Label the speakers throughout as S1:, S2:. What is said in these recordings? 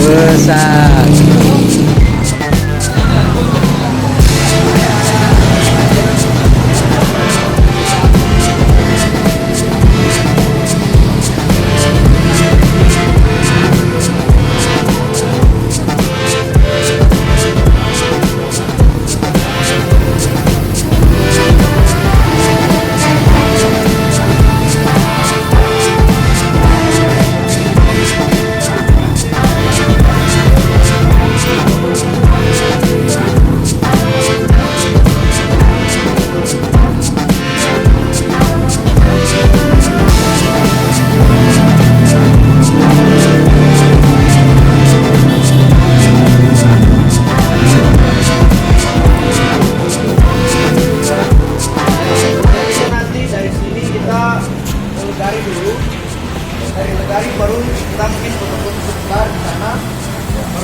S1: Besar.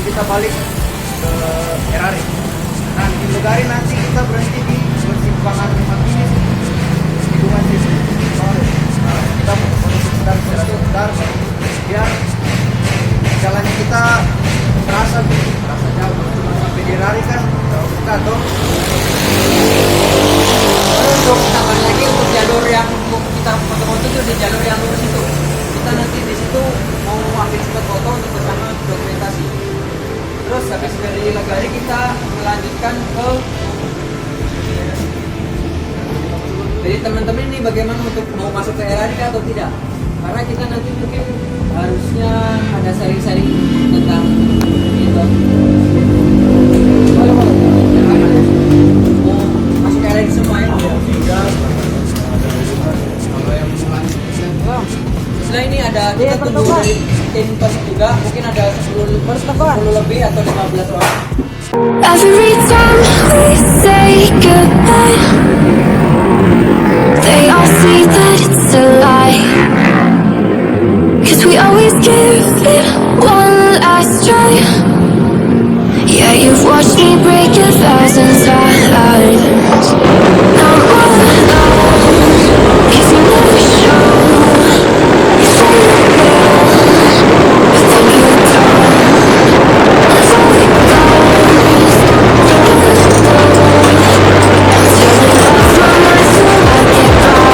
S2: Kita balik ke Erari. Nah, di Nabire nanti kita berhenti di persimpangan Nabire, tikungan di Sunmori. Nah, kita menuju sebentar biar jalannya kita terasa jauh. Sampai di Erari kan jauh dekat tuh.
S3: Untuk tambah lagi untuk jalur yang kita foto-foto itu di jalur yang lurus itu. Kita nanti di situ mau ambil spot foto untuk bersama dokumentasi. Terus habis dari Nabire kita melanjutkan ke. Jadi teman-teman ini bagaimana untuk mau masuk ke Erari atau tidak? Karena kita nanti mungkin harusnya ada sharing-sharing tentang itu. Mau masuk ke Erari semua ya? Setelah ini ada kita tunggu dari tim pos juga, mungkin ada 10 lebih atau 15 orang.
S4: Every time we say goodbye, they all see that it's a lie. 'Cause we always give it one last try. Yeah, you've watched me break 1,000 times. Now I'm all alone, 'cause you never show. You say you're real, but then you don't. That's how it goes. I'm turning off my mind so I get by.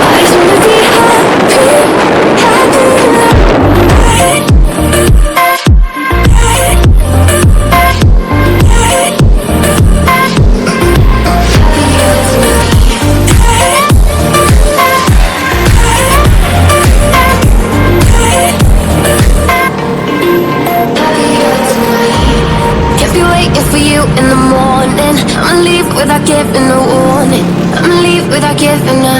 S4: I just wanna be happy, happy. Can't be waiting for you in the morning. I'ma leave without giving a warning. I'ma leave without giving a